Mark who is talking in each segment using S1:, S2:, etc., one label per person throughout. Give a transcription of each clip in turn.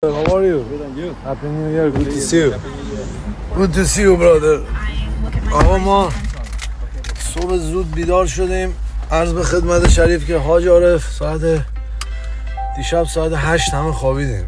S1: How are you?
S2: Good, and you?
S1: Happy New Year. Good to see you. Good to see you, brother. آقا ما صبح زود بیدار شدیم. عرض به خدمت شریف که حاج عارف دیشب ساعت 8 همه خوابیدیم.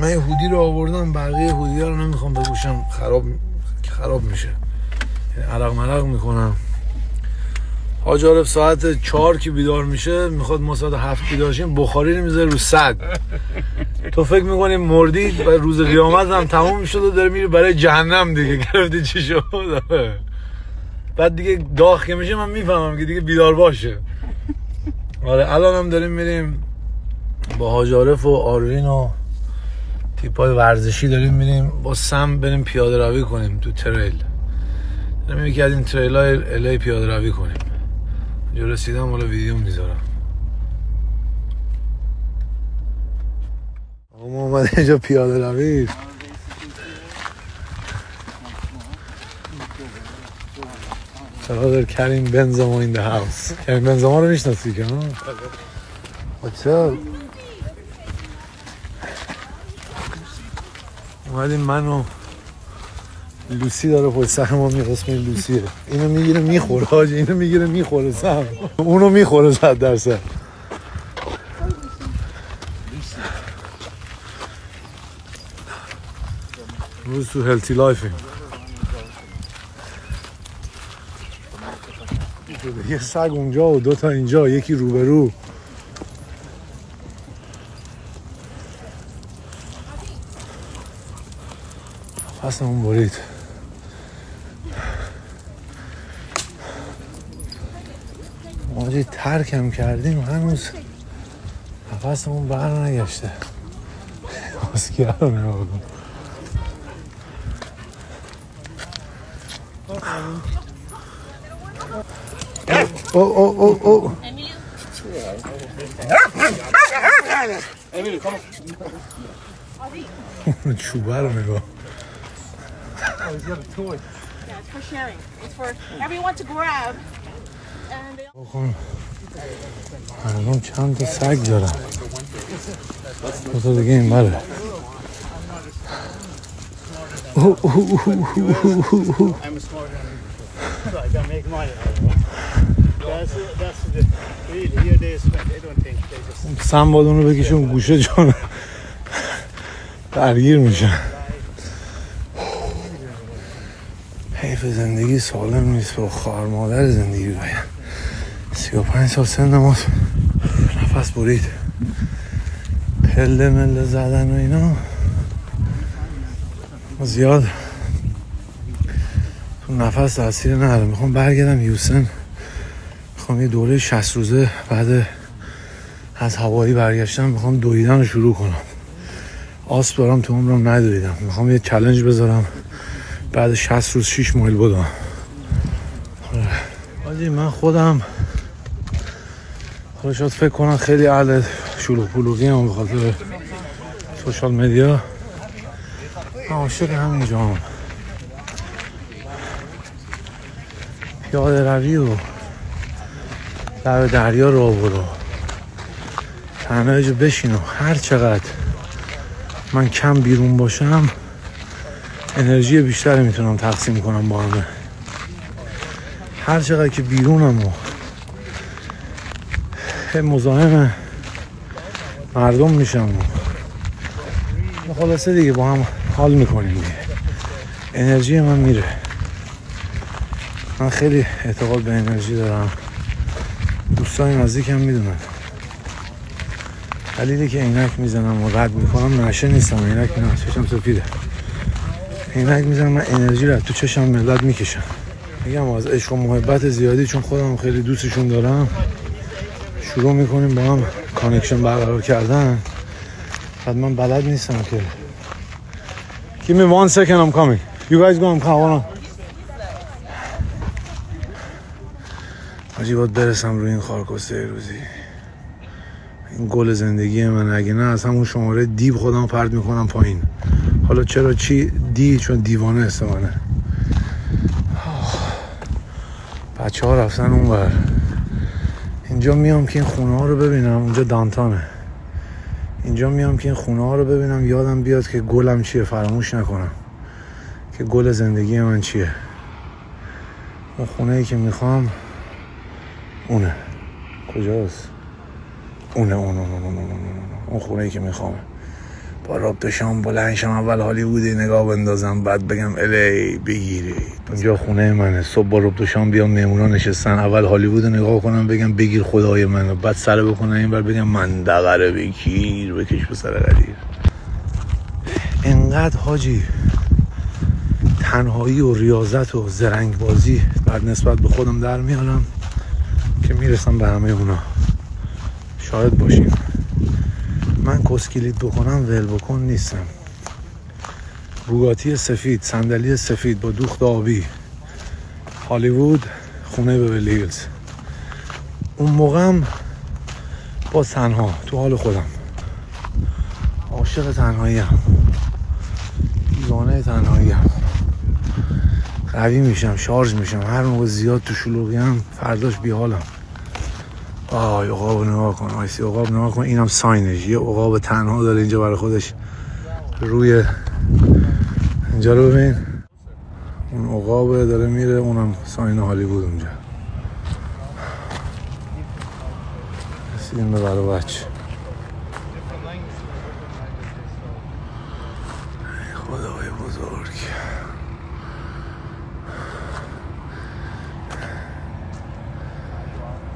S1: من یه هودی رو آوردم، بقیه هودی ها رو نمیخوام بپوشم، خراب میشه، یعنی عرق مرق میکنم. حاج عارف ساعت 4 که بیدار میشه میخواد ما ساعت 7 بیدار شیم، بخاری رو میذاره رو صد. تو فکر میکنی مردی و روز قیامت هم تموم میشد و داره میری برای جهنم دیگه. گرفتی چی شد؟ بعد دیگه داغ که میشه من میفهمم که دیگه بیدار باشه. آره الان هم داریم میریم با حاج عارف و آروین و تیپای ورزشی، داریم میریم با سم بریم پیاده روی کنیم تو تریل. داریم یکی از این تریل های الی پیاده روی کنیم. جو رسیدم والا ویدیو میذارم. آقا ما اومده اینجا پیاده روی. چقدر کریم بنزما این ده هاوس. کریم بنزما رو میشناسی که ها؟ بچه اومدیم من و لوسی داره پشت سر ما میخواست. این لوسیه، اینو میگیره میخوره حاجی، اینو میگیره میخوره سم، اونو میخوره 100%. روز تو هلتی لایفیم. یه سگ اونجا و 2 تا اینجا، یکی روبرو. پسمون برید. ماجی ترکم کردیم هنوز نفسمون بر نگشته. اسکیه رو نگاه کن. Oh.
S2: Emilio, come
S1: on. چوبه رو نگاه.
S2: Oh, he's got a toy.
S3: Yeah, it's for sharing. It's for everyone to grab. And they...
S1: مردم چند تا سگ دارن. دو تا دیگه این بره.
S2: I'm a smart man. So I can make money. That's the really here they spend. They don't think they just.
S1: سم باید اونو بکشون گوشه جان درگیر میشن. حیف زندگی سالم نیست با خواهر مادر زندگی باید. 35 سال سن ما نفس برید، پله مله زدن و اینا زیاد تو نفس تاثیر نداره. میخوام برگردم هیوستن، میخوام یه دوره 60 روزه بعد از هوایی برگشتم میخوام دویدن رو شروع کنم. آسپ دارم تو عمرم ندویدم، میخوام یه چالش بذارم بعد 60 روز 6 مایل بدوم. حاجی من خودم شاید فکر کنم خیلی اهل شلوغ پلوغی هم به خاطر سوشال مدیا. من عاشق همینجا هم پیاده روی و لب دریا رو برو تنها جا بشین و هر چقدر من کم بیرون باشم انرژی بیشتری میتونم تقسیم کنم با همه. هر چقدر که بیرونم و مزاحم مردم میشم و خلاصه دیگه با هم حال میکنیم دیگه، انرژی من میره. من خیلی اعتقاد به انرژی دارم، دوستان نزدیکم میدونن. دلیلی که عینک میزنم و رد میکنم نشه نیستم، عینک نه چشم سفیده، عینک میزنم من انرژی رو تو چشم ملت میکشم. میگم از عشق و محبت زیادی چون خودم خیلی دوستشون دارم شروع میکنیم با هم کانکشن برقرار کردن. بعد من بلد نیستم که Give me 1 second, I'm coming. You guys go, I'm coming. حاجی باید برسم روی این خارکسته روزی. این گل زندگی من، اگه نه از همون شماره دیو خودم پرد میکنم پایین. حالا چرا چی دی؟ چون دیوانه استمانه. بچه ها رفتن اون بر. اینجا میام که این خونه ها رو ببینم. اونجا دانتانه، اینجا میام که این خونه ها رو ببینم یادم بیاد که گلم چیه، فراموش نکنم که گل زندگی من چیه. اون خونه ای که میخوام اونه. کجاست؟ اونه اون خونه ای که میخوام. با ربط شام بلند شم اول هالیوودی نگاه بندازم، بعد بگم الی بگیری. اونجا خونه منه. صبح با ربط شام بیام مهمونا نشستن، اول هالیوود نگاه کنم بگم بگیر خدای منو، بعد سر بکنم این بر بگم من دغره بگیر بکش به سر قدیر. انقدر حاجی تنهایی و ریاضت و زرنگ بازی بعد نسبت به خودم در میارم که میرسم به همه اونا. شاید باشیم من کسکیلیت بکنم ول بکن نیستم. بوگاتی سفید، صندلی سفید با دوخت آبی، هالیوود، خونه بیورلی هیلز. اون موقعم با تنها تو حال خودم، عاشق تنهاییم، دیوانه تنهاییم. قوی میشم، شارژ میشم. هر موقع زیاد تو شلوغیم فرداش بیحالم. آی عقاب نگاه کن، آیسی عقاب نگاه کن. اینم ساینش، یه عقاب تنها داره اینجا برای خودش روی اینجا رو ببین. اون عقاب داره میره، اونم ساین هالیوود اونجا. رسیدیم به برای بچه. خدای بزرگ.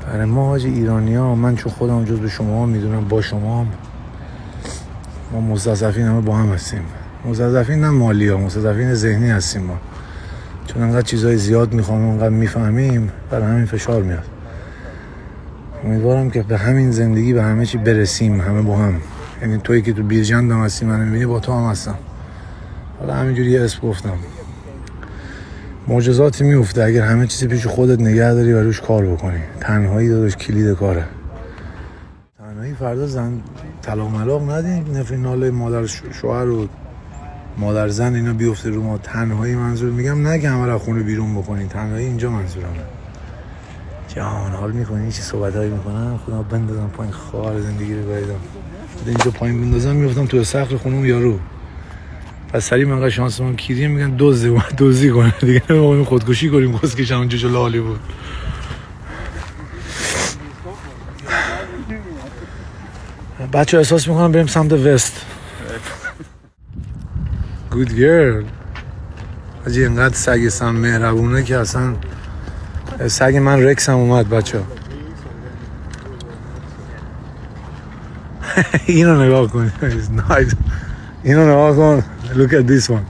S1: برای ما حاجی ایرانی ها، من چون خودم جز به شما میدونم، با شما هم ما مستضعفین همه با هم هستیم. مستضعفین نه مالی ها، مستضعفین ذهنی هستیم ما. چون انقدر چیزای زیاد میخوام، انقدر میفهمیم، برای همین فشار میاد. امیدوارم که به همین زندگی به همه چی برسیم، همه با هم. یعنی تویی که تو بیرجند هم هستی منو میبینی، با تو هم هستم. حالا همینجوری یه اسم گفتم. معجزاتی میفته اگر همه چیزی پیش خودت نگه داری و روش کار بکنی. تنهایی داداش کلید کاره. تنهایی فردا زن طلاق ملاق ندین، نفرین ناله مادر شوهر و مادر زن اینا بیفته رو ما. تنهایی منظور میگم نه که همه را خونه بیرون بکنین، تنهایی اینجا منظورمه. جان حال میکنی چی صحبتایی میکنم، خدا بندازم پایین خوار زندگی رو بایدم. اینجا پایین بندازم میفتم تو سقف خونم یارو. پس سری منقدر شانس من کیریه میگن دوزی کنه دیگه، نمیگم خودکشی کنیم کسکش اونجا جلو هالیوود. بچه احساس میکنم بریم سمت وست. Good girl. حاجی اینقدر سگ سم مهربونه که اصلا سگ من رکس هم اومد بچه. اینو نگاه کن. اینو نگاه کن. Look at this one.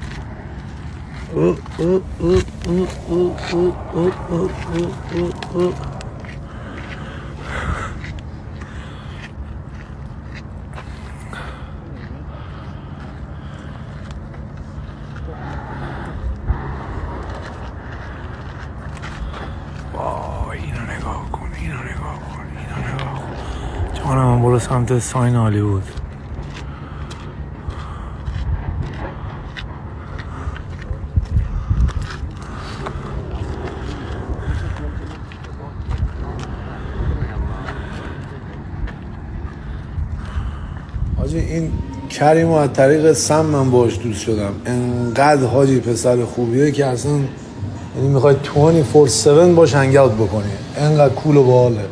S1: جانم برو سمت ساین هالیوود. حاجی این کریمو از طریق سم من باش دوست شدم. انقدر حاجی پسر خوبیه که اصلا یعنی میخوای 24/7 باش هنگ اوت بکنی. انقدر کول و باحاله.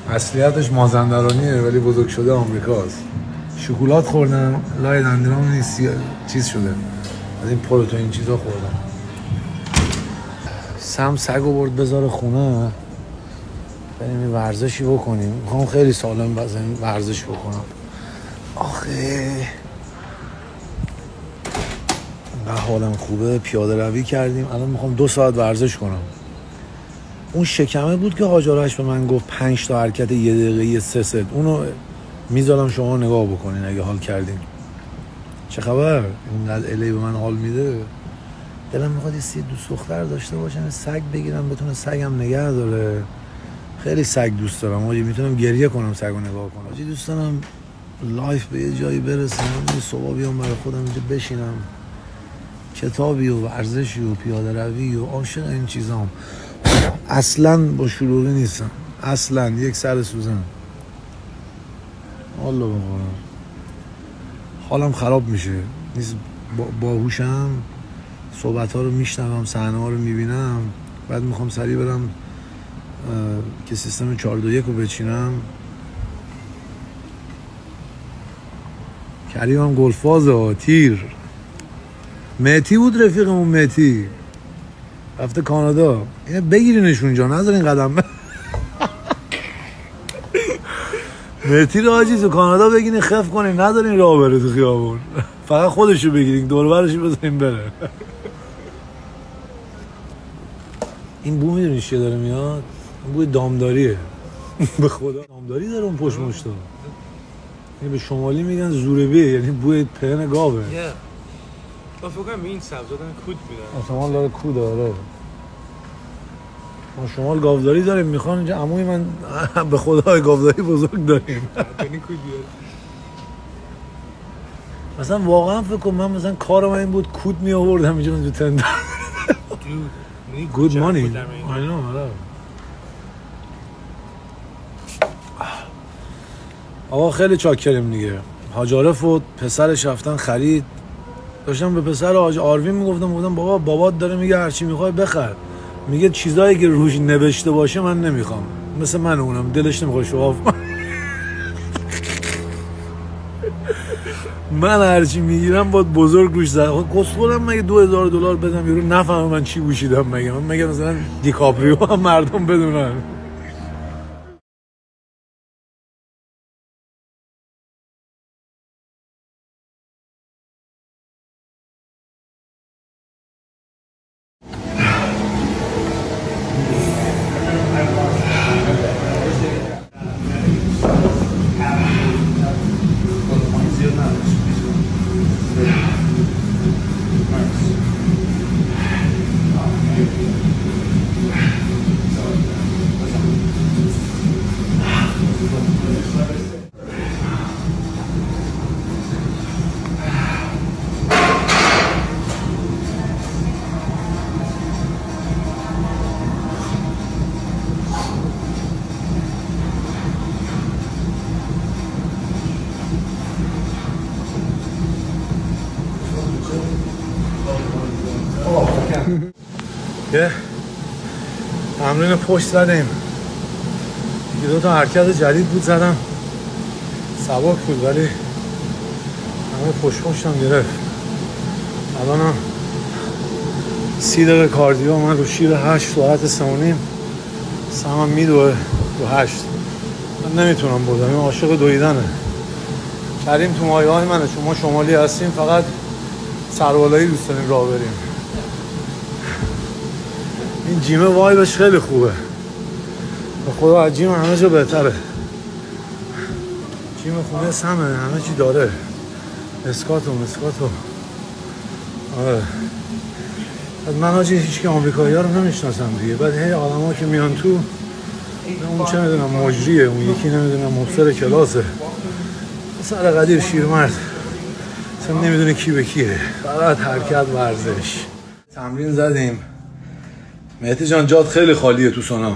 S1: اصلیتش مازندرانیه ولی بزرگ شده آمریکاست. شکلات خوردم، لای دندونام نیست چیز شده. از این پروتئین چیزا خوردم. سم سگو برد بذاره خونه. بریم ورزشی بکنیم. میخوام خیلی سالم ورزش بکنم. آخه انقدر حالم خوبه. پیاده روی کردیم. الان میخوام 2 ساعت ورزش کنم. اون شکمه بود که حاج آرش به من گفت 5 تا حرکت 1 دقیقه 3 ست. اونو میذارم شما نگاه بکنین اگه حال کردین. چه خبر؟ اینقدر الی به من حال میده. دلم میخواد یه دوست دختر داشته باشم، سگ بگیرم بتونه سگم نگه داره. خیلی سگ دوست دارم حاجی، میتونم گریه کنم سگو نگاه کنم. حاجی دوست دارم لایف به یه جایی برسم، یه صبح بیام برای خودم اینجا بشینم، کتابی و ورزشی و پیاده روی و عاشق این چیزام. اصلا با شلوغی نیستم، اصلا یک سر سوزن. حالا بخورم. حالم خراب میشه، نیست باهوشم، صحبت ها رو میشنوم، صحنه ها رو میبینم، بعد میخوام سریع برم که سیستم 4-2-1 رو بچینم. کریم هم گلفازه، تیر. مهتی بود رفیقمون، مهتی رفته کانادا. اینه بگیرینش اونجا، نذارین قدم مهتی رو حاجی تو کانادا بگیرین خف کنین، ندارین راه بره تو خیابون فقط خودشو بگیرین دور برشو بزنین بره. این بو میدونی چیه داره میاد؟ این بوی دامداریه به خدا دامداری داره اون پشت مشتا. این به شمالی میگن زوربی، یعنی بوی پهن گاوه.
S4: فکر کنم این سبزا دارن کود میدن.
S1: شمال داره کود داره. ما شمال گاوداری داریم، میخوان اینجا عموی من به خدا گاوداری بزرگ داریم.
S4: یعنی کود بیاد.
S1: مثلا واقعا فکر کنم من مثلا کار من این بود کود می آوردم اینجا تو تند. Good money. I know. آقا خیلی چاکریم دیگه. حاج عارف و پسرش رفتن خرید. داشتم به پسر حاج آروین میگفتم بابات داره میگه هرچی میخوای بخر. میگه چیزایی که روش نوشته باشه من نمیخوام. مثل من اونم دلش نمیخواد شواف. من هرچی میگیرم باید بزرگ روش زد. کسخولم مگه $2000 بدم یارو نفهمه من چی گوشیدم. مگه مثلا دیکاپریو هم مردم بدونن. یه تمرین پشت زدیم، یکی دو تا حرکت جدید بود زدم، سبک بود ولی همه پشتم گرفت. الانم 30 دقیقه کاردیو، من رو شیر 8 ساعت 3.5 سمم میدوه رو 8. من نمیتونم بودم، این عاشق دویدنه. کریم تو مایه های منه، چون ما شمالی هستیم فقط سربالایی دوست داریم راه بریم. این جیمه وایبش خیلی خوبه، به خدا از جیم همه جا بهتره. جیم خونه سمه، همه چی داره، اسکاتو آره. من حاجی هیچ که آمریکایی ها رو نمیشناسم دیگه، بعد هی آدم ها که میان تو، اون چه میدونم مجریه، اون یکی نمیدونم مبصر کلاسه، سر قدیر شیرمرد اصلا نمیدونه کی به کیه، فقط حرکت ورزش. تمرین زدیم. مهدی جان جات خیلی خالیه تو سونا.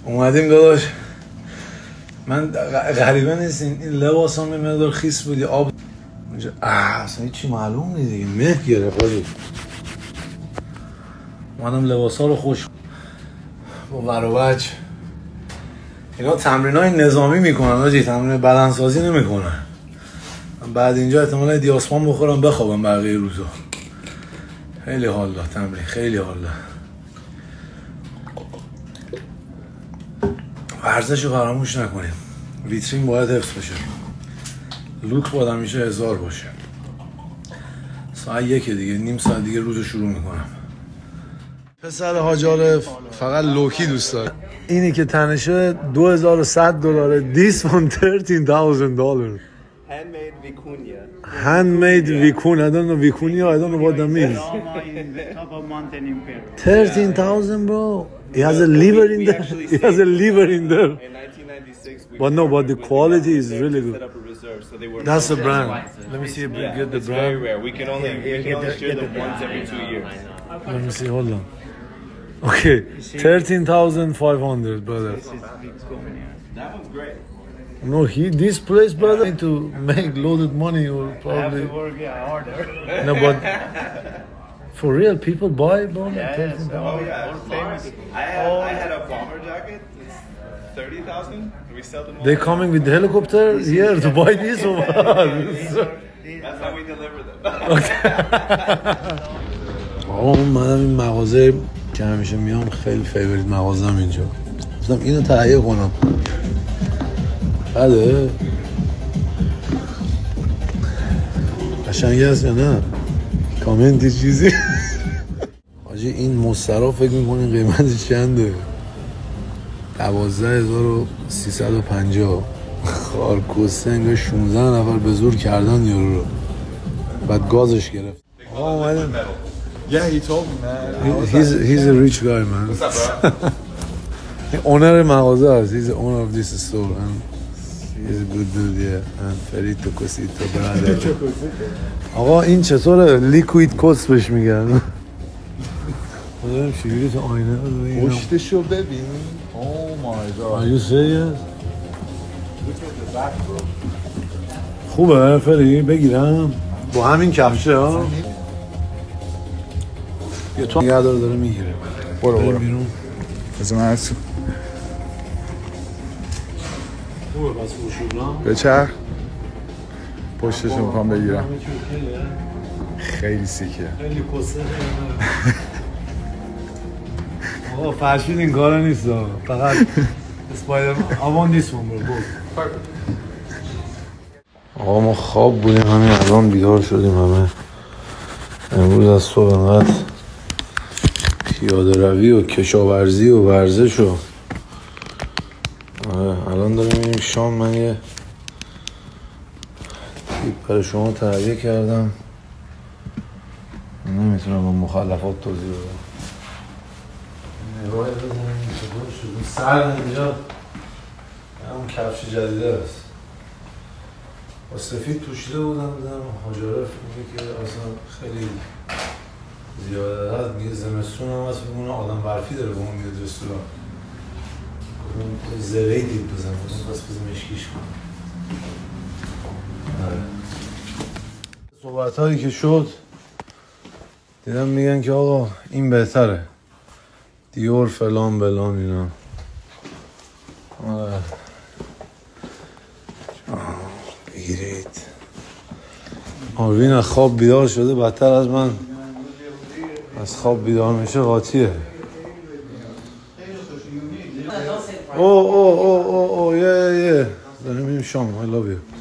S1: اومدیم داداش، من غریبه نیست این لباس هم مقدار خیس بودی آب اونجا اصلا هیچی معلوم نیست دیگه، مه گرفت حاجی. اومدم لباس ها رو خوش با وروج. اینا تمرین های نظامی میکنن حاجی، تمرین بدنسازی نمیکنن. بعد اینجا احتمالا دیاسپام بخورم بخوابم بقیه روزا. خیلی حال داد تمرین، خیلی حال داد. ورزش رو فراموش نکنیم، ویترین باید حفظ بشه، لوک باید همیشه 1000 باشه. ساعت 1 دیگه، نیم ساعت دیگه روز رو شروع میکنم. پسر حاج عارف فقط لوکی دوست داره. اینی که تنشه $2100. This one $13,000.
S2: Handmade vicuña.
S1: Handmade vicuña. I don't know vicuña. I don't know what that means.
S2: In the top of Mountain Imperial.
S1: 13,000, bro. He has a liver in there. He has a liver in there.
S5: In 1996, we
S1: But no, but the quality is really
S5: set
S1: good.
S5: up a reserve, so they were.
S1: That's the brand. Let me see if we
S5: Yeah,
S1: get the
S5: it's very
S1: brand.
S5: rare. We can only share them once every 2 years.
S1: Let me see. Hold on. Okay, 13,500, brother.
S2: This is vicuña.
S5: That one's great.
S1: No, this place, brother, to make loaded money or
S2: I have
S1: probably.
S2: to work harder.
S1: No, but for real, people buy bro.
S2: Yes.
S5: Oh yeah,
S2: All famous.
S5: I had a bomber jacket. It's 30,000. We sell them all.
S1: They coming with the helicopter here to buy this or what?
S5: That's how we deliver them.
S1: آقا من این مغازه که همیشه میام خیلی فیوریت مغازم اینجا. گفتم اینو تهیه کنم. بده. قشنگه است یا نه؟ کامنتی چیزی؟ حاجی این مسترا فکر میکنین قیمتش چنده؟ 12,350. خارکوسته انگار 16 نفر به زور کردن یارو رو. بعد گازش گرفت. آقا اومدیم.
S6: Yeah, he told me, man.
S1: He's a rich guy, man.
S5: What's up, bro?
S1: اونر مغازه است. He's the owner of this store and he's a good dude, yeah. And Ferito Cosito brother. آقا این چطوره؟ لیکوید کوس بهش میگن. خدایم چجوری تو آینه رو ببینم.
S6: پشتشو ببین. Oh my god.
S1: Are you serious? خوبه فری بگیرم با همین کفشه ها. یه تو نگه داره میگیره.
S6: برو
S1: بیرون.
S6: بذار من هستم.
S1: خوبه بس وشوبرام.
S6: بچرخ. پشتشو میخوام بگیرم. خیلی سیکه.
S1: خیلی کسه. آقا فرشید این کارا نیست فقط اسپایدرمن. I want this one bro. آقا ما خواب بودیم همین الان بیدار شدیم همه. امروز از صبح انقدر پیاده روی و کشاورزی و ورزش و الان داریم میریم شام. من یه تیپ برای شما تهیه کردم. نمیتونم با مخالفات توضیح بدم. نگاه بزنیم چطور شد. سر اینجا همون کفش جدیده است. با سفید پوشیده بودم دیدم حاجارف میگه که اصلا خیلی زیاده هست. میگه زمستون هم هست بگونه آدم برفی داره با اون میاد رستوران. زرهی دید بزن بس مشکیش کنم. صحبت هایی که شد دیدم میگن که آقا این بهتره. دیور فلان بلان اینا. بگیرید. آروین از خواب بیدار شده بدتر از من از خواب بیدار میشه قاطیه. اوه یه داریم میریم شام. I love you.